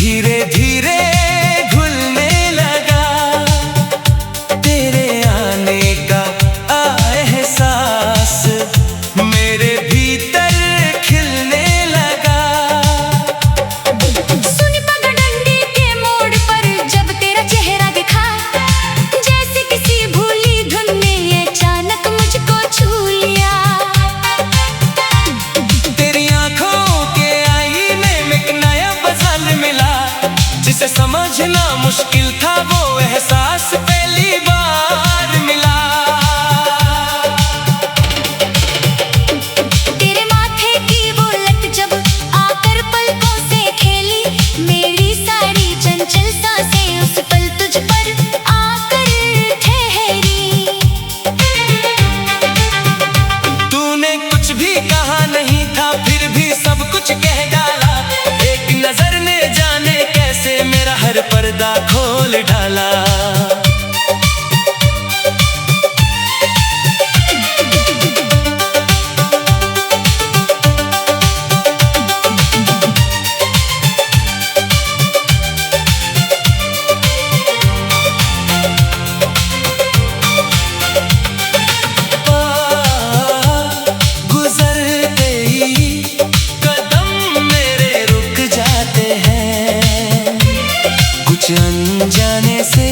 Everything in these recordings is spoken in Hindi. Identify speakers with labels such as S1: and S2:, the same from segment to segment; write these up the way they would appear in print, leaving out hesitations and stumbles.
S1: धीरे धीरे घुलने लगा तेरे आने का एहसास मेरे भीतर खिलने लगा।
S2: सुन पगडंडी के मोड़ पर जब तेरा चेहरा दिखा, जैसे किसी भूली धुन ने अचानक मुझको छू लिया।
S1: तेरी आंखों के आईने में एक नया मजाल मिला, जिसे समझना मुश्किल था वो एहसास पहली बार मिला।
S2: तेरे माथे की वो लट जब आकर पलकों से खेली, मेरी सारी चंचल सांसें उस पल तुझ पर आकर ठहरी।
S1: तूने कुछ भी कहा नहीं था, फिर भी सब कुछ कह डाला। एक नजर ने जाने कैसे मेरा हर पर्दा खोल डाला। गुजरते ही कदम मेरे रुक जाते हैं, कुछ अनजाने से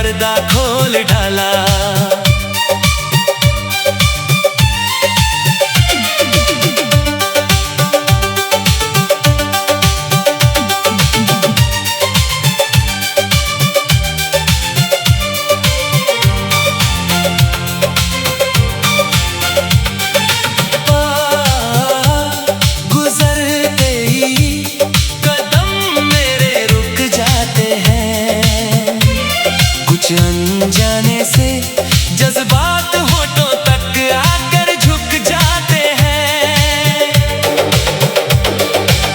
S1: पर्दा खोल डाला। अनजाने से जज्बात होठों तक आकर झुक जाते हैं।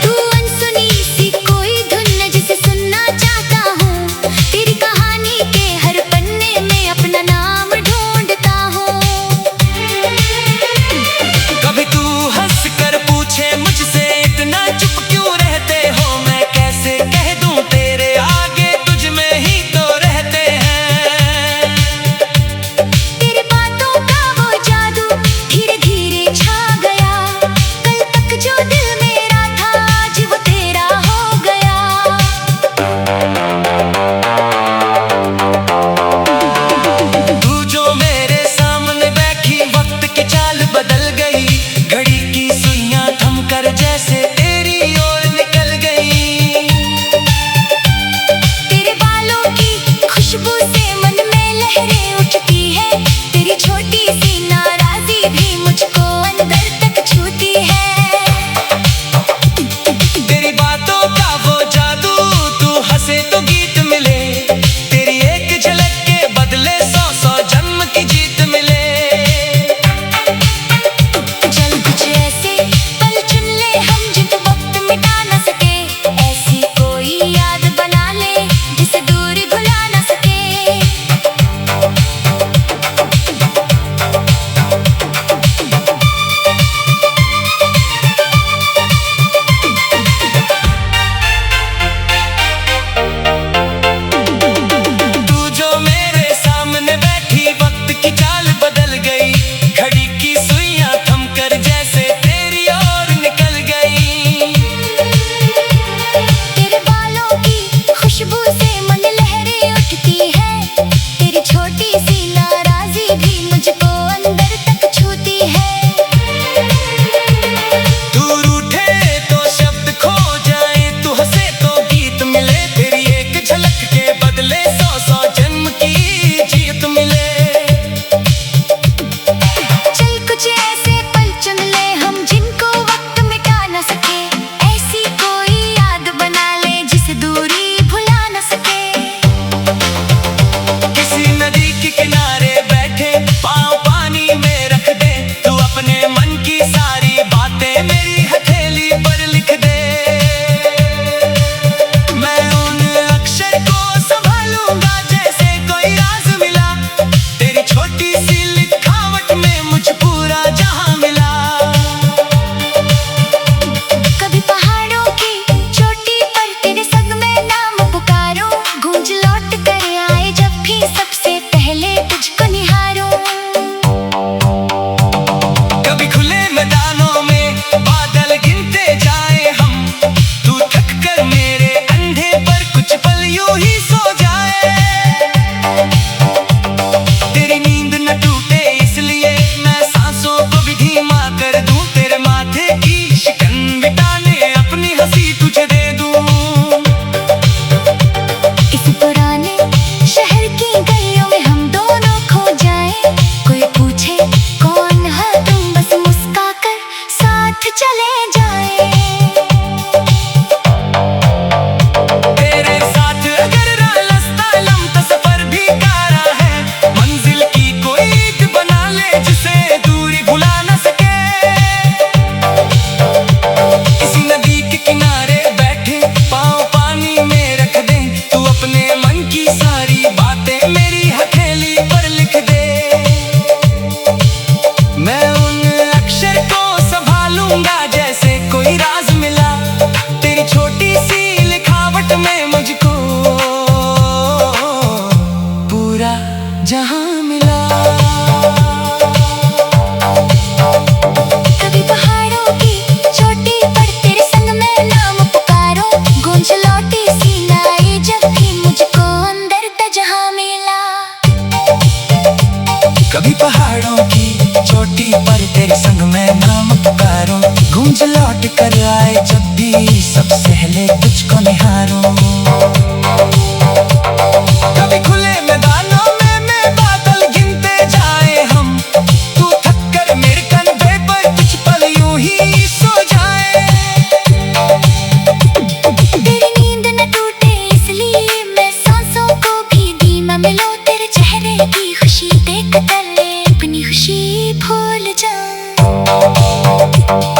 S2: तू अनसुनी सी कोई धुन जिसे सुनना चाहता हूँ, तेरी कहानी के हर पन्ने में अपना नाम ढूंढता हूँ।
S1: कभी तू हंस कर पूछे मुझसे इतना चुप क्यों रहते हो, मैं कैसे कह दूं तेरे आगे तुझ में ही तो रहते हैं। बदल गई घड़ी की सुइयां थमकर जैसे तेरी ओर निकल गई।
S2: तेरे बालों की खुशबू से मन में लहरें उठती है, तेरी छोटी सी नाराजी भी मुझको अंदर तक छूती है।
S1: तेरी बातों का वो जादू, तू हंसे तो गीत मिले, तेरी एक झलक के बदले 100 जन्म की जीत मिले। मेरी हथेली पर लिख दे, मैं उन अक्षर को संभालूंगा जैसे कोई राज मिला, तेरी छोटी सी लिखावट में मुझ पूरा जहां मिला।
S2: कभी पहाड़ों की चोटी पर तेरे संग में नाम पुकारूं, गूंज लौट कर आए जब भी सबसे पहले तुझको निहारूं।
S1: कभी खुले मैदानों में बादल गिनते जाए हम, तू थक कर मेरे अंधे पर कुछ पल यूं ही सो जाए। तेरी नींद न टूटे इसलिए मैं सांसों को भी धीमा कर दूं, तेरे माथे की शिकन मिटाने अपनी हंसी तुझे दे दूं।
S2: इस पुराने शहर की गलियों में हम दोनों खो जाएं, कोई पूछे कौन है तुम, बस मुस्का कर साथ चले जाएं।
S1: तेरे साथ अगर रास्ता लम्हा सफर भी कारा है, मंजिल की कोई ईद बना ले जिसे दूरी भुला न सके। किसी नदी के किनारे बैठे पाँव पानी में रख दे, तू अपने मन की सारी बातें मेरी हथेली पर लिख दे, मैं उन अक्षर को संभालूंगा जैसे कोई राज मिला, तेरी छोटी सी लिखावट में मुझको पूरा जहां मिला।
S2: कभी पहाड़ों की चोटी पर तेरे संग में नाम पुकारूं, गूंज लौटी सी नाई जब भी मुझको अंदर तक जहां मिला।
S1: कभी पहाड़ों की चोटी पर तेरे संग मैं नाम पुकारूं, गूंज लौट कर आए जब भी सब सहले तुझको निहारूं। कभी खुले मैदानों में मैं बादल गिनते जाए हम, तू थक कर मेरे कंधे पर कुछ पल यूं ही सो जाए।
S2: तेरी नींद न टूटे इसलिए मैं सांसों को भी धीमा मिलो, तेरे चेहरे की खुशी देख कर अपनी खुशी भूल जाऊं।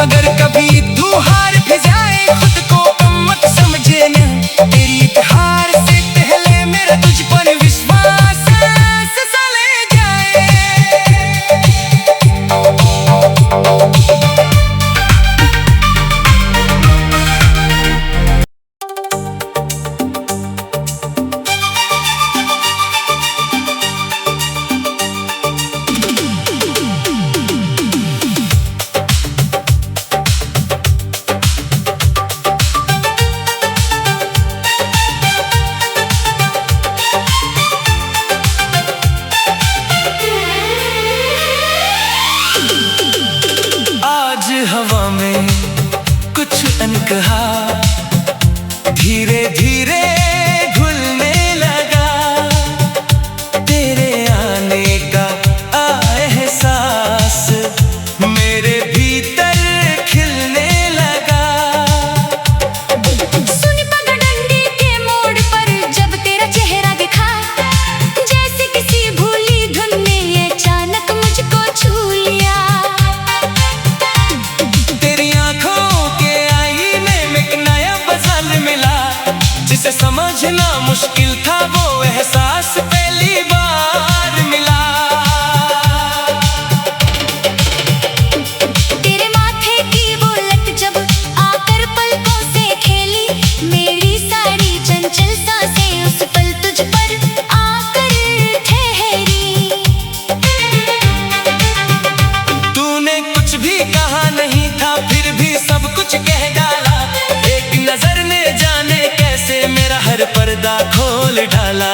S1: अगर कभी तू हार भी जाए खुद को कम मत समझे न, तेरी हार से पहले मेरा तुझ पर विश्वास सा ले जाए। आज हवा में कुछ अनकहा धीरे धीरे घुलने लगा, तेरे आने का एहसास मेरे भीतर खिलने लगा।
S2: सुन पगडंडी के मोड़ पर जब तेरा चेहरा दिखा, जैसे किसी भूली धुन ने अचानक मुझको छू लिया।
S1: तेरी आंखों के आईने में एक नया बदल मिला, जिसे समझना मुश्किल था वो एहसास पहली बार मिला।
S2: तेरे माथे की वो लट जब आकर पलकों से खेली, मेरी सारी चंचल सांसें उस पल तुझ पर आकर ठहरी।
S1: तूने कुछ भी कहा नहीं था फिर भी सब कुछ कह डाला, एक नजर ने जाने कैसे मेरा हर पर्दा खोल डाला।